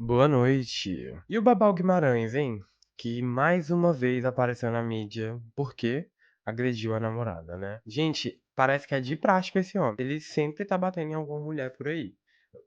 Boa noite. E o Babal Guimarães, hein? Que mais uma vez apareceu na mídia porque agrediu a namorada, né? Gente, parece que é de prática esse homem. Ele sempre tá batendo em alguma mulher por aí.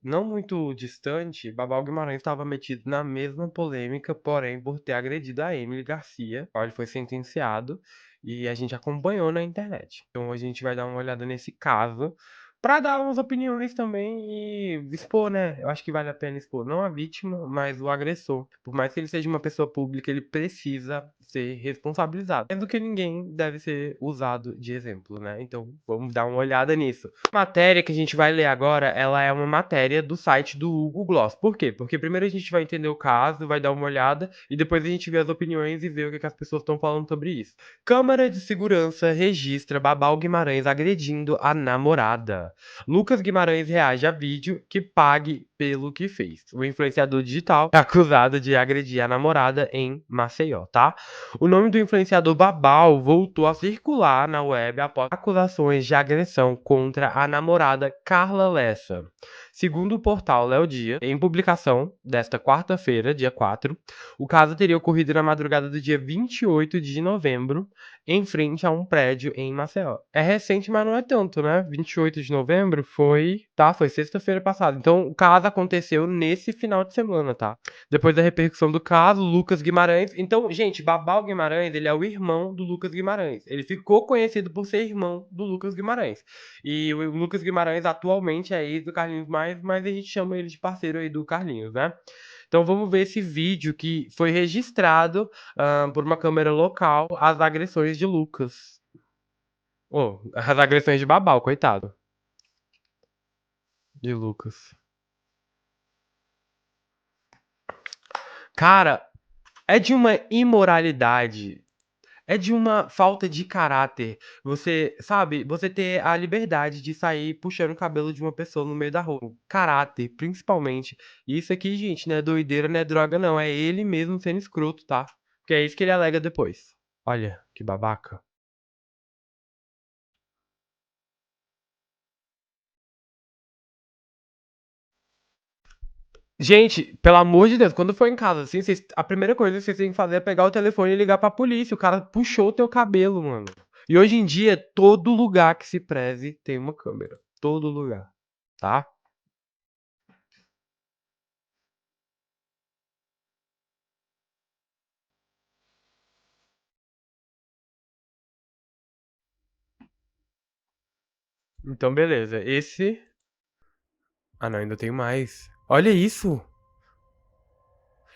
Não muito distante, Babal Guimarães estava metido na mesma polêmica, porém por ter agredido a Emily Garcia, qual ele foi sentenciado e a gente acompanhou na internet. Então a gente vai dar uma olhada nesse caso pra dar umas opiniões também e expor, né? Eu acho que vale a pena expor não a vítima, mas o agressor. Por mais que ele seja uma pessoa pública, ele precisa ser responsabilizado. Mais do que ninguém deve ser usado de exemplo, né? Então vamos dar uma olhada nisso. A matéria que a gente vai ler agora, ela é uma matéria do site do Hugo Gloss. Por quê? Porque primeiro a gente vai entender o caso, vai dar uma olhada e depois a gente vê as opiniões e vê o que as pessoas estão falando sobre isso. Câmara de Segurança registra Babal Guimarães agredindo a namorada. Lucas Guimarães reage a vídeo que pague pelo que fez. O influenciador digital é acusado de agredir a namorada em Maceió, tá? O nome do influenciador Babal voltou a circular na web após acusações de agressão contra a namorada Carla Lessa. Segundo o portal Léo Dias, em publicação desta quarta-feira, dia 4, o caso teria ocorrido na madrugada do dia 28 de novembro, em frente a um prédio em Maceió. É recente, mas não é tanto, né? 28 de novembro foi sexta-feira passada. Então, o caso aconteceu nesse final de semana, tá? Depois da repercussão do caso, Lucas Guimarães. Então, gente, Babal Guimarães, ele é o irmão do Lucas Guimarães. Ele ficou conhecido por ser irmão do Lucas Guimarães. E o Lucas Guimarães atualmente é ex do Carlinhos mais, mas a gente chama ele de parceiro aí do Carlinhos, né? Então vamos ver esse vídeo que foi registrado por uma câmera local as agressões de Lucas. Oh, as agressões de Babal, coitado. De Lucas. Cara, é de uma imoralidade. É de uma falta de caráter. Você, sabe, você ter a liberdade de sair puxando o cabelo de uma pessoa no meio da rua. Caráter, principalmente. E isso aqui, gente, não é doideira, não é droga, não. É ele mesmo sendo escroto, tá? Porque é isso que ele alega depois. Olha, que babaca. Gente, pelo amor de Deus, quando for em casa, assim, a primeira coisa que vocês têm que fazer é pegar o telefone e ligar pra polícia. O cara puxou o teu cabelo, mano. E hoje em dia, todo lugar que se preze tem uma câmera. Todo lugar, tá? Então, beleza. Esse. Ah, não, ainda tem mais. Olha isso!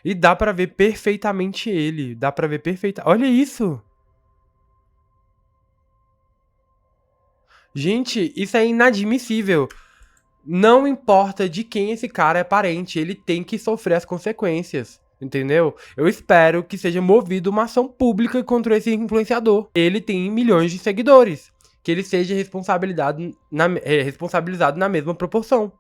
E dá pra ver perfeitamente ele. Dá pra ver perfeita. Olha isso! Gente, isso é inadmissível. Não importa de quem esse cara é parente, ele tem que sofrer as consequências. Entendeu? Eu espero que seja movida uma ação pública contra esse influenciador. Ele tem milhões de seguidores. Que ele seja responsabilizado na mesma proporção.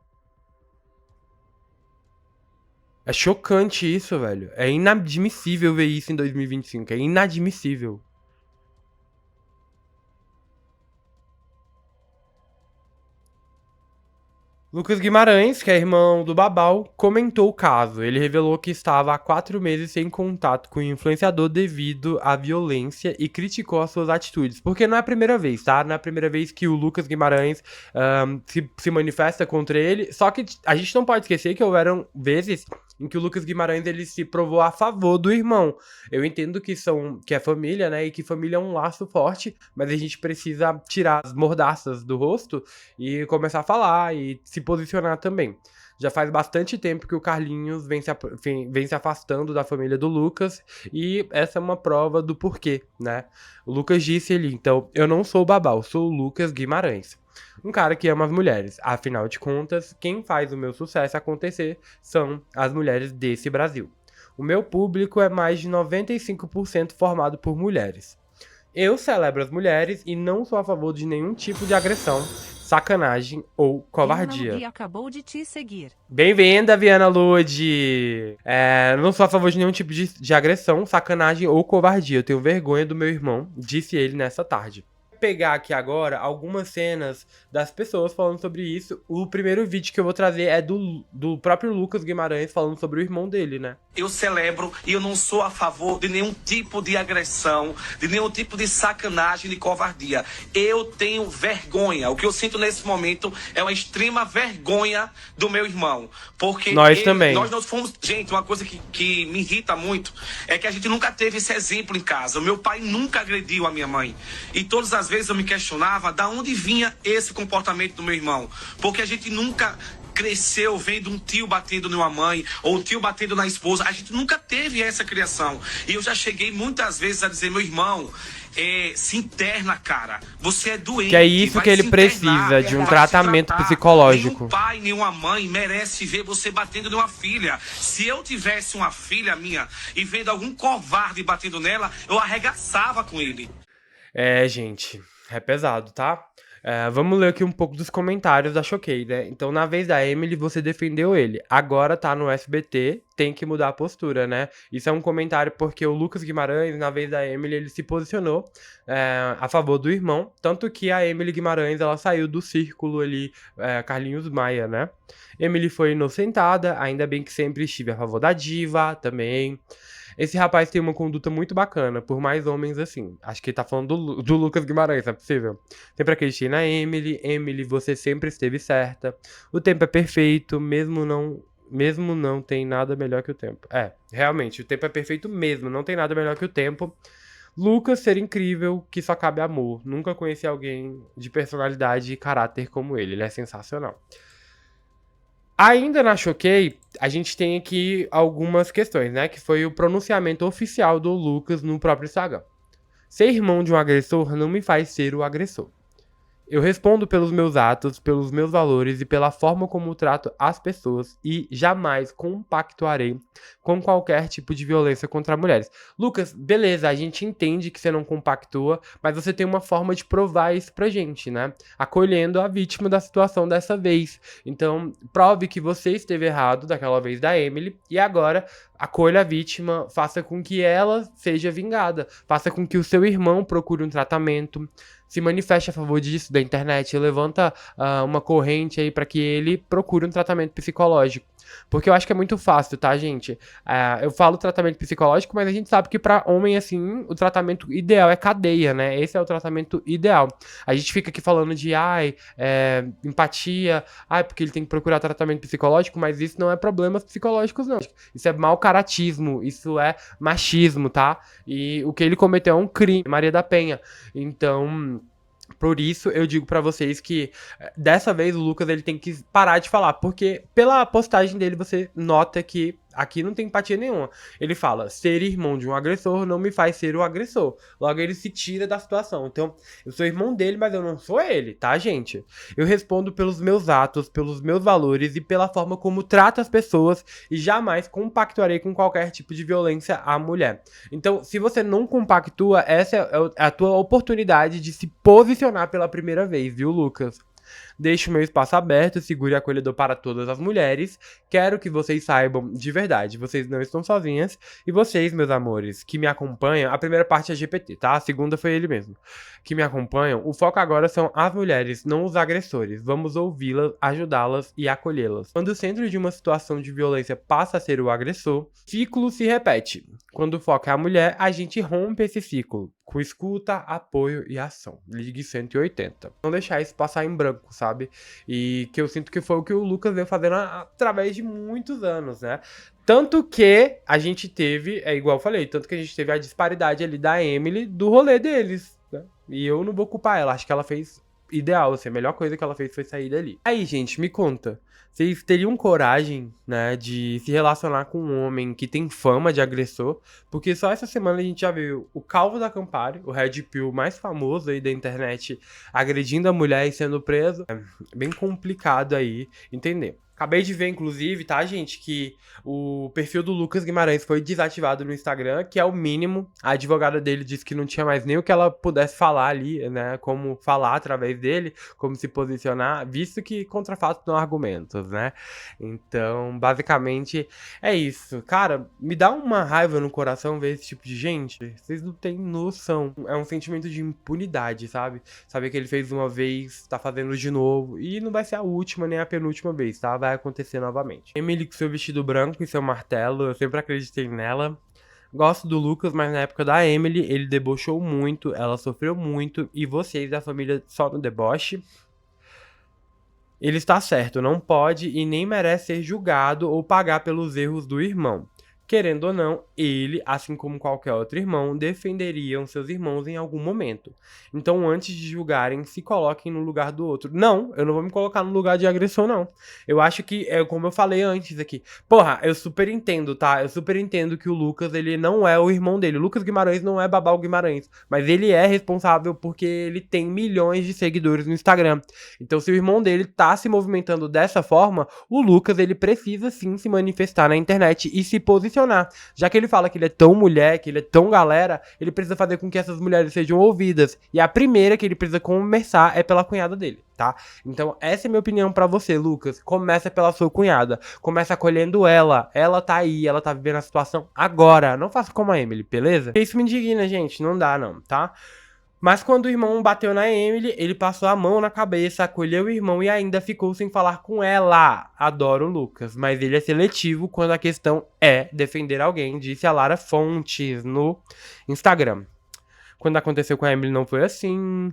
É chocante isso, velho. É inadmissível ver isso em 2025. É inadmissível. Lucas Guimarães, que é irmão do Babal, comentou o caso. Ele revelou que estava há 4 meses sem contato com o influenciador devido à violência e criticou as suas atitudes. Porque não é a primeira vez, tá? Não é a primeira vez que o Lucas Guimarães se manifesta contra ele. Só que a gente não pode esquecer que houveram vezes em que o Lucas Guimarães ele se provou a favor do irmão. Eu entendo que é família, né? E que família é um laço forte, mas a gente precisa tirar as mordaças do rosto e começar a falar e se posicionar também. Já faz bastante tempo que o Carlinhos vem se afastando da família do Lucas e essa é uma prova do porquê, né? O Lucas disse ali, então, eu não sou o Babal, sou o Lucas Guimarães. Um cara que ama as mulheres. Afinal de contas, quem faz o meu sucesso acontecer são as mulheres desse Brasil. O meu público é mais de 95% formado por mulheres. Eu celebro as mulheres e não sou a favor de nenhum tipo de agressão, sacanagem ou Viana covardia. Ludi acabou de te seguir. Bem-vinda, Viana Lude! Não sou a favor de nenhum tipo de agressão, sacanagem ou covardia. Eu tenho vergonha do meu irmão, disse ele nessa tarde. Pegar aqui agora algumas cenas das pessoas falando sobre isso. O primeiro vídeo que eu vou trazer é do próprio Lucas Guimarães falando sobre o irmão dele, né? Eu celebro e eu não sou a favor de nenhum tipo de agressão, de nenhum tipo de sacanagem, de covardia. Eu tenho vergonha. O que eu sinto nesse momento é uma extrema vergonha do meu irmão. Porque nós também. Nós fomos... Gente, uma coisa que me irrita muito é que a gente nunca teve esse exemplo em casa. O meu pai nunca agrediu a minha mãe. E todas as vezes eu me questionava de onde vinha esse comportamento do meu irmão. Porque a gente nunca cresceu vendo um tio batendo numa mãe ou um tio batendo na esposa. A gente nunca teve essa criação. E eu já cheguei muitas vezes a dizer, meu irmão, se interna, cara. Você é doente. Que é isso que ele precisa, de um tratamento psicológico. Nenhum pai, nenhuma mãe merece ver você batendo numa filha. Se eu tivesse uma filha minha e vendo algum covarde batendo nela, eu arregaçava com ele. Gente, é pesado, tá? Vamos ler aqui um pouco dos comentários da Choquei, né? Então, na vez da Emily, você defendeu ele. Agora tá no SBT, tem que mudar a postura, né? Isso é um comentário porque o Lucas Guimarães, na vez da Emily, ele se posicionou a favor do irmão. Tanto que a Emily Guimarães, ela saiu do círculo ali, Carlinhos Maia, né? Emily foi inocentada, ainda bem que sempre estive a favor da diva também. Esse rapaz tem uma conduta muito bacana, por mais homens assim. Acho que ele tá falando do Lucas Guimarães, não é possível? Sempre acreditei na Emily. Emily, você sempre esteve certa. O tempo é perfeito, mesmo não tem nada melhor que o tempo. Realmente, o tempo é perfeito mesmo, não tem nada melhor que o tempo. Lucas, ser incrível, que só cabe amor. Nunca conheci alguém de personalidade e caráter como ele é sensacional. Ainda na Choquei, a gente tem aqui algumas questões, né? Que foi o pronunciamento oficial do Lucas no próprio Instagram. Ser irmão de um agressor não me faz ser o agressor. Eu respondo pelos meus atos, pelos meus valores e pela forma como trato as pessoas e jamais compactuarei com qualquer tipo de violência contra mulheres. Lucas, beleza, a gente entende que você não compactua, mas você tem uma forma de provar isso pra gente, né? Acolhendo a vítima da situação dessa vez. Então, prove que você esteve errado daquela vez da Emily e agora acolha a vítima, faça com que ela seja vingada, faça com que o seu irmão procure um tratamento, se manifeste a favor disso da internet, levanta uma corrente aí pra que ele procure um tratamento psicológico. Porque eu acho que é muito fácil, tá, gente? Eu falo tratamento psicológico, mas a gente sabe que pra homem, assim, o tratamento ideal é cadeia, né? Esse é o tratamento ideal. A gente fica aqui falando de, empatia, porque ele tem que procurar tratamento psicológico, mas isso não é problemas psicológicos, não. Isso é mau caratismo, isso é machismo, tá? E o que ele cometeu é um crime, Maria da Penha. Então, por isso eu digo pra vocês que dessa vez o Lucas ele tem que parar de falar, porque pela postagem dele você nota que aqui não tem empatia nenhuma. Ele fala, ser irmão de um agressor não me faz ser o agressor. Logo ele se tira da situação. Então, eu sou irmão dele, mas eu não sou ele, tá, gente? Eu respondo pelos meus atos, pelos meus valores e pela forma como trato as pessoas e jamais compactuarei com qualquer tipo de violência à mulher. Então, se você não compactua, essa é a tua oportunidade de se posicionar pela primeira vez, viu, Lucas? Deixe o meu espaço aberto, seguro e acolhedor para todas as mulheres. Quero que vocês saibam de verdade, vocês não estão sozinhas. E vocês, meus amores, que me acompanham, a primeira parte é GPT, tá? A segunda foi ele mesmo. Que me acompanham, o foco agora são as mulheres, não os agressores. Vamos ouvi-las, ajudá-las e acolhê-las. Quando o centro de uma situação de violência passa a ser o agressor, ciclo se repete. Quando o foco é a mulher, a gente rompe esse ciclo. Com escuta, apoio e ação. Ligue 180. Não deixar isso passar em branco, sabe? E que eu sinto que foi o que o Lucas veio fazendo através de muitos anos, né? Tanto que a gente teve, igual eu falei, tanto que a gente teve a disparidade ali da Emily do rolê deles, né? E eu não vou culpar ela, acho que ela fez ideal, assim, a melhor coisa que ela fez foi sair dali. Aí, gente, me conta. Vocês teriam coragem, né, de se relacionar com um homem que tem fama de agressor? Porque só essa semana a gente já viu o Calvo da Campari, o Red Pill mais famoso aí da internet, agredindo a mulher e sendo preso. É bem complicado aí entender. Acabei de ver, inclusive, tá, gente, que o perfil do Lucas Guimarães foi desativado no Instagram, que é o mínimo. A advogada dele disse que não tinha mais nem o que ela pudesse falar ali, né, como falar através dele, como se posicionar, visto que contra fatos não há argumentos, né. Então, basicamente, é isso. Cara, me dá uma raiva no coração ver esse tipo de gente. Vocês não têm noção. É um sentimento de impunidade, sabe? Saber que ele fez uma vez, tá fazendo de novo, e não vai ser a última nem a penúltima vez, tá? Vai acontecer novamente. Emily com seu vestido branco e seu martelo, eu sempre acreditei nela. Gosto do Lucas, mas na época da Emily, ele debochou muito, ela sofreu muito, e vocês da família só no deboche. Ele está certo, não pode e nem merece ser julgado ou pagar pelos erros do irmão. Querendo ou não, ele, assim como qualquer outro irmão, defenderiam seus irmãos em algum momento. Então, antes de julgarem, se coloquem no lugar do outro. Não, eu não vou me colocar no lugar de agressor, não. Eu acho que, é como eu falei antes aqui. Porra, eu super entendo, tá? Eu super entendo que o Lucas, ele não é o irmão dele. O Lucas Guimarães não é Babau Guimarães. Mas ele é responsável porque ele tem milhões de seguidores no Instagram. Então, se o irmão dele tá se movimentando dessa forma, o Lucas, ele precisa sim se manifestar na internet e se posicionar. Já que ele fala que ele é tão mulher, que ele é tão galera, ele precisa fazer com que essas mulheres sejam ouvidas. E a primeira que ele precisa começar é pela cunhada dele, tá? Então essa é a minha opinião pra você, Lucas. Começa pela sua cunhada. Começa acolhendo ela. Ela tá aí, ela tá vivendo a situação agora. Não faça como a Emily, beleza? Isso me indigna, gente. Não dá não, tá? Mas quando o irmão bateu na Emily, ele passou a mão na cabeça, acolheu o irmão e ainda ficou sem falar com ela. Adoro o Lucas, mas ele é seletivo quando a questão é defender alguém, disse a Lara Fontes no Instagram. Quando aconteceu com a Emily não foi assim.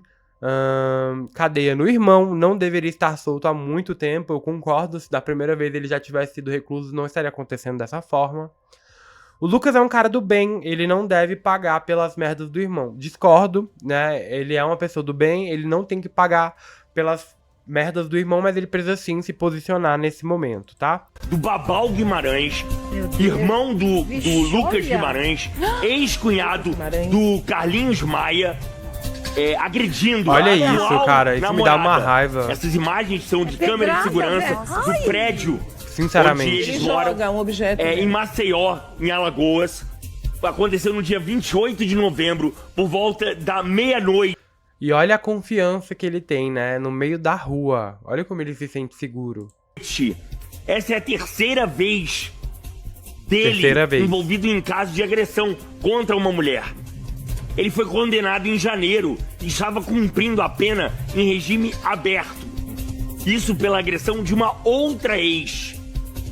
Cadeia no irmão, não deveria estar solto há muito tempo, eu concordo. Se da primeira vez ele já tivesse sido recluso, não estaria acontecendo dessa forma. O Lucas é um cara do bem, ele não deve pagar pelas merdas do irmão. Discordo, né? Ele é uma pessoa do bem, ele não tem que pagar pelas merdas do irmão, mas ele precisa sim se posicionar nesse momento, tá? Do Babau Guimarães, irmão do Lucas Guimarães, ex-cunhado do Carlinhos Maia, agredindo. Olha isso, cara, isso me dá uma raiva. Essas imagens são de câmera de segurança do prédio. Sinceramente. Onde eles moram, em Maceió, em Alagoas. Aconteceu no dia 28 de novembro, por volta da meia-noite. E olha a confiança que ele tem, né? No meio da rua. Olha como ele se sente seguro. Essa é a terceira vez dele envolvido em caso de agressão contra uma mulher. Ele foi condenado em janeiro e estava cumprindo a pena em regime aberto. Isso pela agressão de uma outra ex,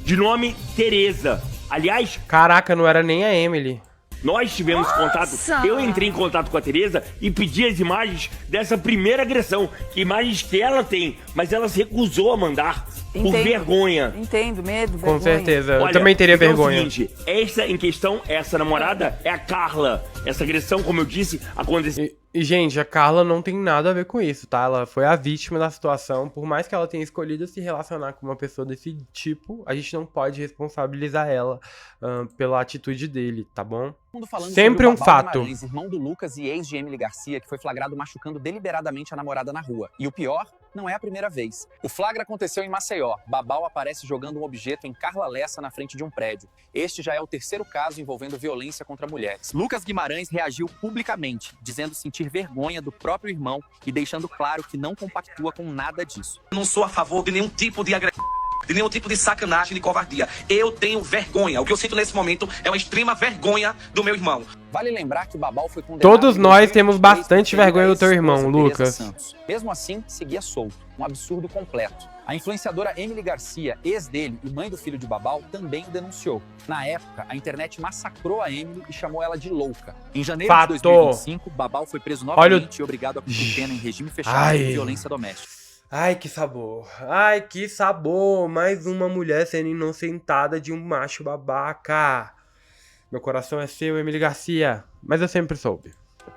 de nome Tereza. Aliás... Caraca, não era nem a Emily. Nós tivemos contato, eu entrei em contato com a Tereza e pedi as imagens dessa primeira agressão. Imagens que ela tem, mas ela se recusou a mandar. Por vergonha. Entendo, medo, vergonha. Com certeza, eu também teria vergonha. É o seguinte, essa em questão, essa namorada é a Carla. Essa agressão, como eu disse, aconteceu... E, gente, a Carla não tem nada a ver com isso, tá? Ela foi a vítima da situação. Por mais que ela tenha escolhido se relacionar com uma pessoa desse tipo, a gente não pode responsabilizar ela pela atitude dele, tá bom? Sempre um fato. Guimarães, irmão do Lucas e ex de Emily Garcia, que foi flagrado machucando deliberadamente a namorada na rua. E o pior, não é a primeira vez. O flagra aconteceu em Maceió. Babau aparece jogando um objeto em Carla Lessa na frente de um prédio. Este já é o terceiro caso envolvendo violência contra mulheres. Lucas Guimarães reagiu publicamente, dizendo sentir vergonha do próprio irmão e deixando claro que não compactua com nada disso. Eu não sou a favor de nenhum tipo de agressão, de nenhum tipo de sacanagem, de covardia. Eu tenho vergonha. O que eu sinto nesse momento é uma extrema vergonha do meu irmão. Vale lembrar que Babau foi condenado... Todos nós temos bastante vergonha do teu irmão, Lucas. Santos. Mesmo assim, seguia solto. Um absurdo completo. A influenciadora Emily Garcia, ex dele e mãe do filho de Babau, também o denunciou. Na época, a internet massacrou a Emily e chamou ela de louca. Em janeiro de 2025, Babau foi preso novamente e obrigado a cumprir pena em regime fechado por violência doméstica. Ai, que sabor. Ai, que sabor. Mais uma mulher sendo inocentada de um macho babaca. Meu coração é seu, Emily Garcia. Mas eu sempre soube.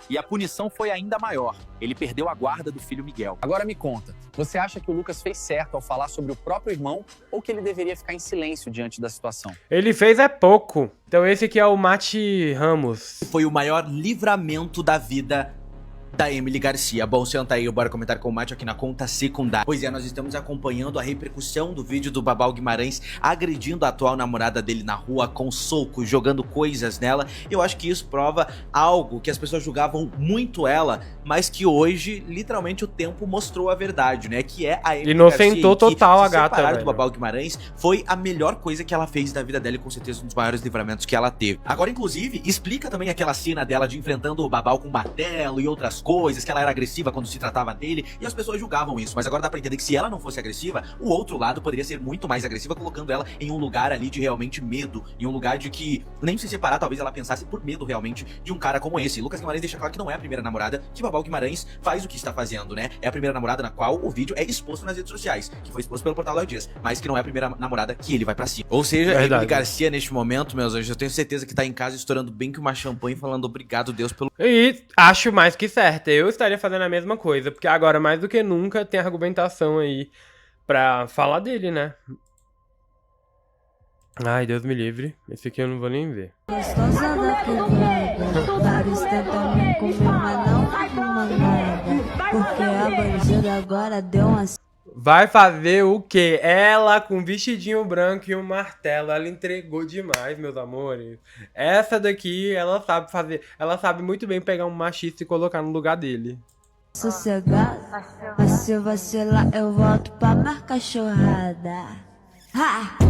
E a punição foi ainda maior. Ele perdeu a guarda do filho Miguel. Agora me conta, você acha que o Lucas fez certo ao falar sobre o próprio irmão ou que ele deveria ficar em silêncio diante da situação? Ele fez é pouco. Então esse aqui é o Mati Ramos. Foi o maior livramento da vida da Emily Garcia. Bom, senta aí, bora comentar com o Mate aqui na conta secundária. Pois é, nós estamos acompanhando a repercussão do vídeo do Babau Guimarães agredindo a atual namorada dele na rua com socos, jogando coisas nela. Eu acho que isso prova algo que as pessoas julgavam muito ela, mas que hoje, literalmente, o tempo mostrou a verdade, né? Que é a Emily Inocentou Garcia, total a se gata, separar velho. do Babau Guimarães foi a melhor coisa que ela fez da vida dela e com certeza um dos maiores livramentos que ela teve. Agora, inclusive, explica também aquela cena dela de enfrentando o Babau com martelo e outras coisas, que ela era agressiva quando se tratava dele, e as pessoas julgavam isso, mas agora dá pra entender que se ela não fosse agressiva, o outro lado poderia ser muito mais agressiva, colocando ela em um lugar ali de realmente medo, em um lugar de que nem se separar, talvez ela pensasse por medo realmente de um cara como esse. Lucas Guimarães deixa claro que não é a primeira namorada que Babau Guimarães faz o que está fazendo, né? É a primeira namorada na qual o vídeo é exposto nas redes sociais, que foi exposto pelo portal Léo Dias, mas que não é a primeira namorada que ele vai pra cima. Ou seja, Emily Garcia neste momento, meus anjos, eu tenho certeza que tá em casa estourando bem que uma champanhe, falando obrigado Deus pelo... E acho mais que certo, eu estaria fazendo a mesma coisa, porque agora mais do que nunca tem argumentação aí pra falar dele, né? Ai, Deus me livre, esse aqui eu não vou nem ver. Gostosa da quebrada, vários tentam me comer, mas não arruma nada, porque a bandida agora deu uma... Vai fazer o quê? Ela com um vestidinho branco e um martelo, ela entregou demais, meus amores. Essa daqui, ela sabe fazer, ela sabe muito bem pegar um machista e colocar no lugar dele. Sossegada, mas se vacilar eu volto pra marcar churrada. Ha!